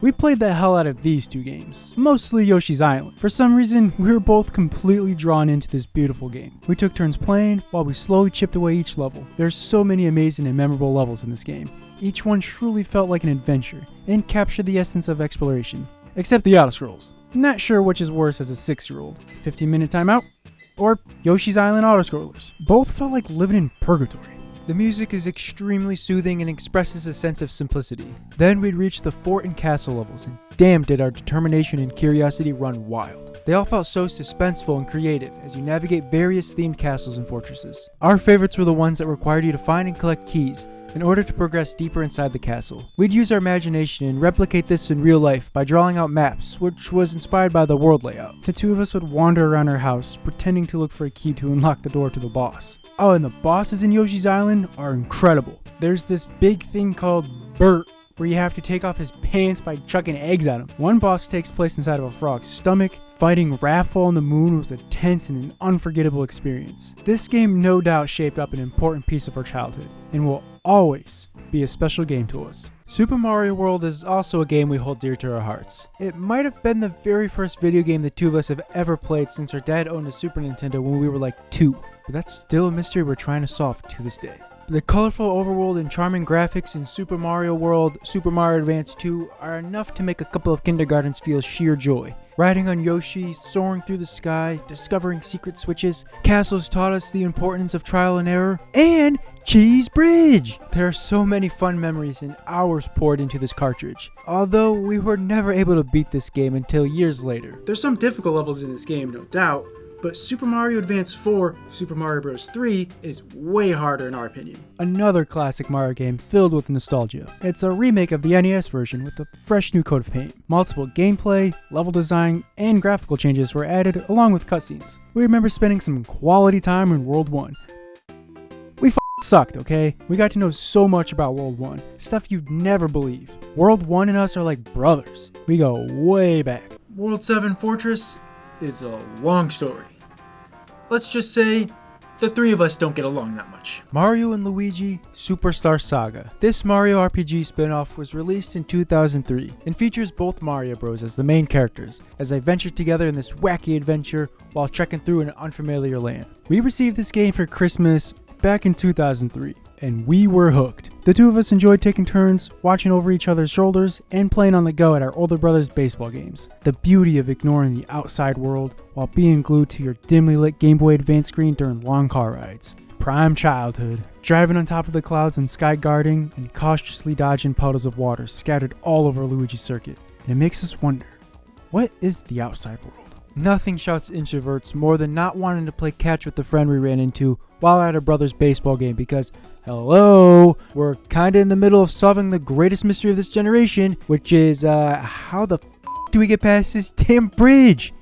We played the hell out of these two games, mostly Yoshi's Island. For some reason, we were both completely drawn into this beautiful game. We took turns playing while we slowly chipped away each level. There's so many amazing and memorable levels in this game. Each one truly felt like an adventure and captured the essence of exploration, except the auto-scrolls. Not sure which is worse as a 6-year-old, 15-minute timeout or Yoshi's Island auto-scrollers. Both felt like living in purgatory. The music is extremely soothing and expresses a sense of simplicity. Then we'd reach the fort and castle levels, and damn did our determination and curiosity run wild. They all felt so suspenseful and creative as you navigate various themed castles and fortresses. Our favorites were the ones that required you to find and collect keys in order to progress deeper inside the castle. We'd use our imagination and replicate this in real life by drawing out maps, which was inspired by the world layout. The two of us would wander around our house, pretending to look for a key to unlock the door to the boss. Oh, and the bosses in Yoshi's Island are incredible. There's this big thing called Bert, where you have to take off his pants by chucking eggs at him. One boss takes place inside of a frog's stomach. Fighting Raffle on the moon was a tense and an unforgettable experience. This game no doubt shaped up an important piece of our childhood, and will always be a special game to us. Super Mario World is also a game we hold dear to our hearts. It might have been the very first video game the two of us have ever played since our dad owned a Super Nintendo when we were like 2, but that's still a mystery we're trying to solve to this day. The colorful overworld and charming graphics in Super Mario World, Super Mario Advance 2 are enough to make a couple of kindergartens feel sheer joy. Riding on Yoshi, soaring through the sky, discovering secret switches, castles taught us the importance of trial and error, and Cheese Bridge! There are so many fun memories and hours poured into this cartridge, although we were never able to beat this game until years later. There's some difficult levels in this game, no doubt, but Super Mario Advance 4, Super Mario Bros. 3 is way harder in our opinion. Another classic Mario game filled with nostalgia. It's a remake of the NES version with a fresh new coat of paint. Multiple gameplay, level design, and graphical changes were added along with cutscenes. We remember spending some quality time in World 1. We sucked, okay? We got to know so much about World 1, stuff you'd never believe. World 1 and us are like brothers. We go way back. World 7 Fortress is a long story. Let's just say the three of us don't get along that much. Mario and Luigi Superstar Saga. This Mario RPG spin-off was released in 2003 and features both Mario Bros as the main characters as they venture together in this wacky adventure while trekking through an unfamiliar land. We received this game for Christmas back in 2003. And we were hooked. The two of us enjoyed taking turns, watching over each other's shoulders, and playing on the go at our older brother's baseball games. The beauty of ignoring the outside world while being glued to your dimly lit Game Boy Advance screen during long car rides. Prime childhood. Driving on top of the clouds and sky guarding, and cautiously dodging puddles of water scattered all over Luigi's circuit. And it makes us wonder, what is the outside world? Nothing shouts introverts more than not wanting to play catch with the friend we ran into while at our brother's baseball game because, hello, we're kinda in the middle of solving the greatest mystery of this generation, which is, how the f*** do we get past this damn bridge?